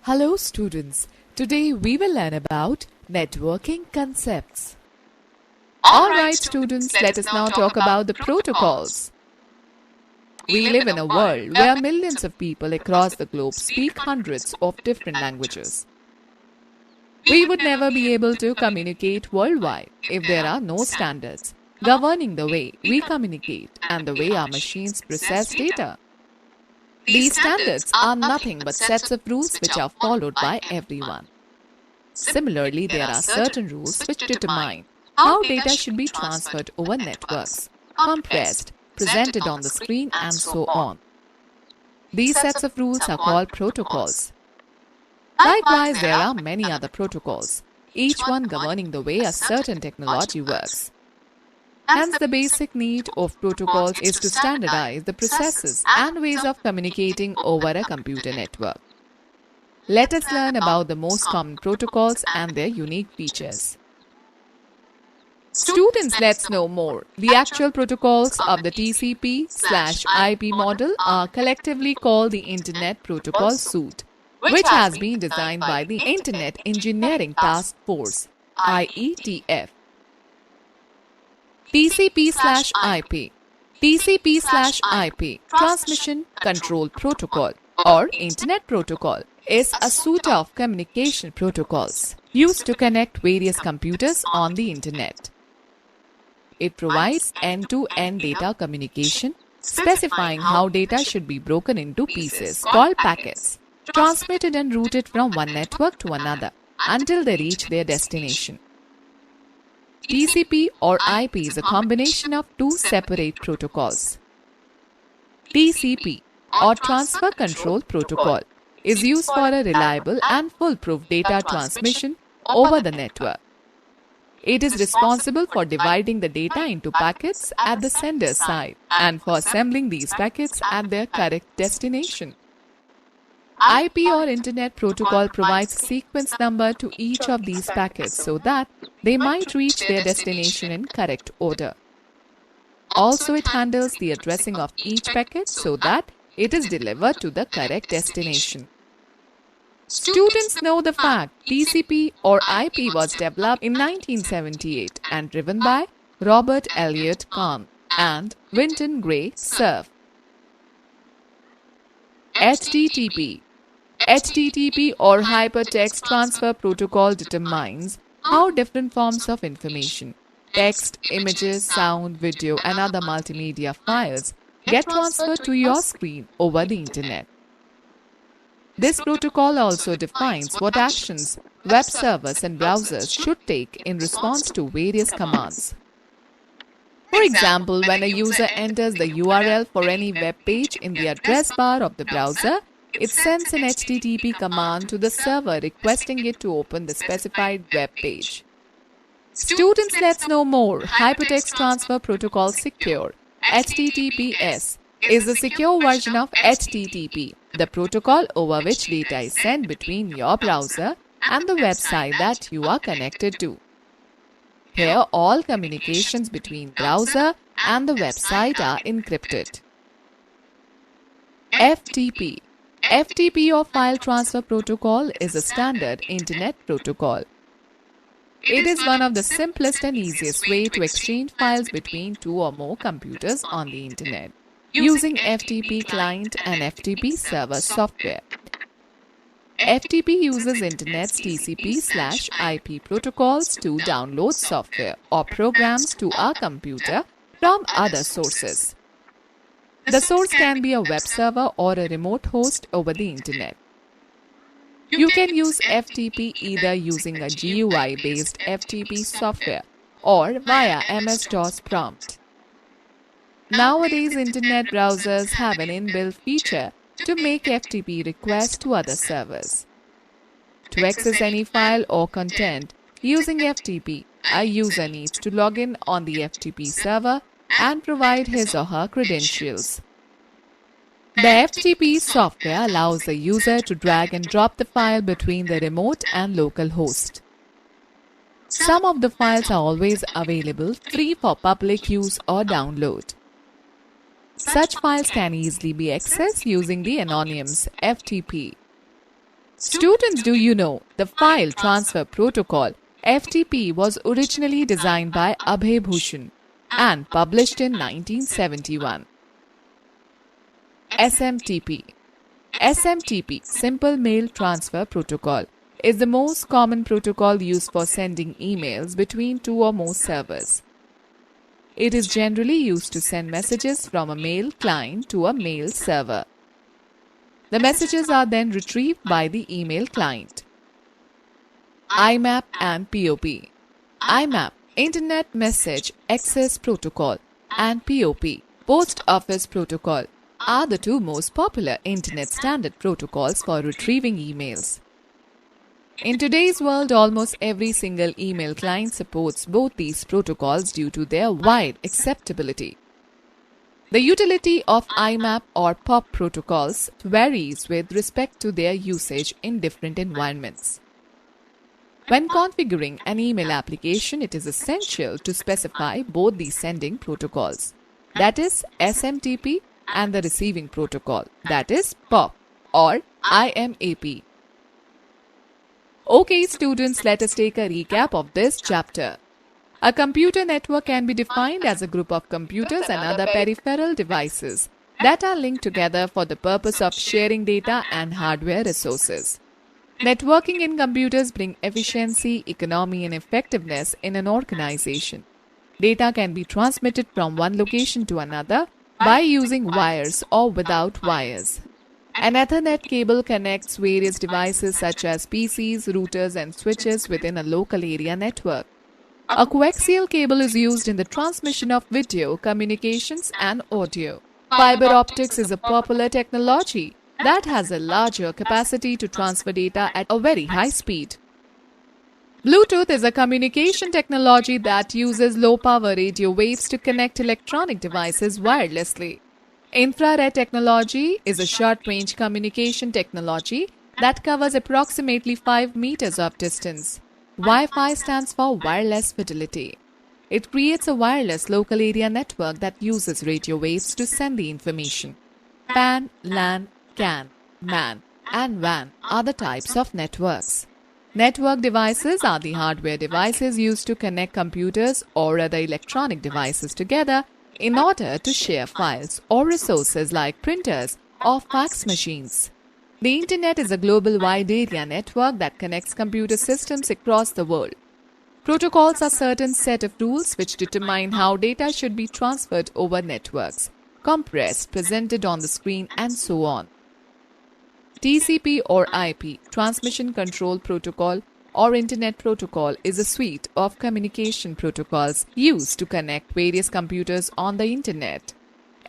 Hello students, today we will learn about networking concepts. Alright students, let us now talk about the protocols. We live in a world where millions of people across the globe speak hundreds of different languages. We would never be able to communicate worldwide if there are no standards governing the way we communicate and the way our machines process data. These standards are nothing but sets of rules which are followed by everyone. Similarly, there are certain rules which determine how data should be transferred over networks, compressed, presented on the screen, and so on. These sets of rules are called protocols. Likewise, there are many other protocols, each one governing the way a certain technology works. Hence, the basic need of protocols is to standardize the processes and ways of communicating over a computer network. Let us learn about the most common protocols and their unique features. Students, let's know more. The actual protocols of the TCP/IP model are collectively called the Internet Protocol Suite, which has been designed by the Internet Engineering Task Force, IETF. TCP/IP. TCP/IP, Transmission Control Protocol or Internet Protocol, is a suite of communication protocols used to connect various computers on the Internet. It provides end-to-end data communication, specifying how data should be broken into pieces called packets, transmitted and routed from one network to another until they reach their destination. TCP or IP is a combination of two separate protocols. TCP or Transfer Control Protocol is used for a reliable and foolproof data transmission over the network. It is responsible for dividing the data into packets at the sender's side and for assembling these packets at their correct destination. IP or Internet Protocol provides a sequence number to each of these packets so that they might reach their destination in correct order. Also, it handles the addressing of each packet so that it is delivered to the correct destination. Students know the fact TCP or IP was developed in 1978 and driven by Robert Elliott Kahn and Winton Gray Cerf. HTTP. HTTP or Hypertext Transfer Protocol determines how different forms of information, text, images, sound, video, and other multimedia files get transferred to your screen over the Internet. This protocol also defines what actions web servers and browsers should take in response to various commands. For example, when a user enters the URL for any web page in the address bar of the browser, it sends an HTTP command to the server requesting it to open the specified web page. Students, let's know more. Hypertext Transfer Protocol Secure, HTTPS, is the secure version of HTTP, the protocol over which data is sent between your browser and the website that you are connected to. Here, all communications between browser and the website are encrypted. FTP. FTP or File Transfer Protocol is a standard Internet protocol. It is one of the simplest and easiest way to exchange files between two or more computers on the Internet using FTP client and FTP server software. FTP uses Internet's TCP/IP protocols to download software or programs to our computer from other sources. The source can be a web server or a remote host over the Internet. You can use FTP either using a GUI-based FTP software or via MS-DOS prompt. Nowadays, Internet browsers have an inbuilt feature to make FTP requests to other servers. To access any file or content using FTP, a user needs to log in on the FTP server and provide his or her credentials. The FTP software allows the user to drag and drop the file between the remote and local host. Some of the files are always available free for public use or download. Such files can easily be accessed using the anonymous FTP. Students, do you know the File Transfer Protocol (FTP) was originally designed by Abhay Bhushan and published in 1971. SMTP. SMTP, Simple Mail Transfer Protocol, is the most common protocol used for sending emails between two or more servers. It is generally used to send messages from a mail client to a mail server. The messages are then retrieved by the email client. IMAP and POP. IMAP, Internet Message Access Protocol, and POP, Post Office Protocol, are the two most popular Internet standard protocols for retrieving emails. In today's world, almost every single email client supports both these protocols due to their wide acceptability. The utility of IMAP or POP protocols varies with respect to their usage in different environments. When configuring an email application, it is essential to specify both the sending protocols, that is SMTP, and the receiving protocol, that is POP or IMAP. Okay students, let us take a recap of this chapter. A computer network can be defined as a group of computers and other peripheral devices that are linked together for the purpose of sharing data and hardware resources. Networking in computers brings efficiency, economy, and effectiveness in an organization. Data can be transmitted from one location to another by using wires or without wires. An Ethernet cable connects various devices such as PCs, routers, and switches within a local area network. A coaxial cable is used in the transmission of video, communications, and audio. Fiber optics is a popular technology that has a larger capacity to transfer data at a very high speed. Bluetooth is a communication technology that uses low-power radio waves to connect electronic devices wirelessly. Infrared technology is a short-range communication technology that covers approximately 5 meters of distance. Wi-Fi stands for Wireless Fidelity. It creates a wireless local area network that uses radio waves to send the information. PAN, LAN, CAN, MAN, and WAN are the types of networks. Network devices are the hardware devices used to connect computers or other electronic devices together in order to share files or resources like printers or fax machines. The Internet is a global wide area network that connects computer systems across the world. Protocols are certain set of rules which determine how data should be transferred over networks, compressed, presented on the screen, and so on. TCP or IP, Transmission Control Protocol or Internet Protocol, is a suite of communication protocols used to connect various computers on the Internet.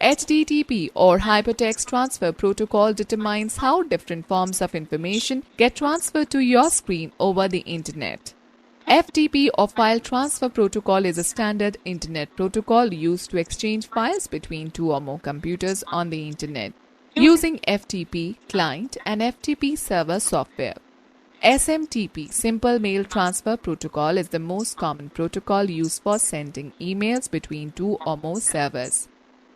HTTP or Hypertext Transfer Protocol determines how different forms of information get transferred to your screen over the Internet. FTP or File Transfer Protocol is a standard Internet protocol used to exchange files between two or more computers on the Internet using FTP client and FTP server software. SMTP, Simple Mail Transfer Protocol, is the most common protocol used for sending emails between two or more servers.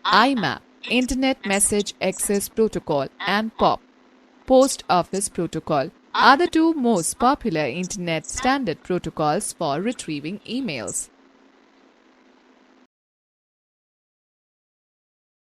IMAP, Internet Message Access Protocol, and POP, Post Office Protocol, are the two most popular Internet standard protocols for retrieving emails.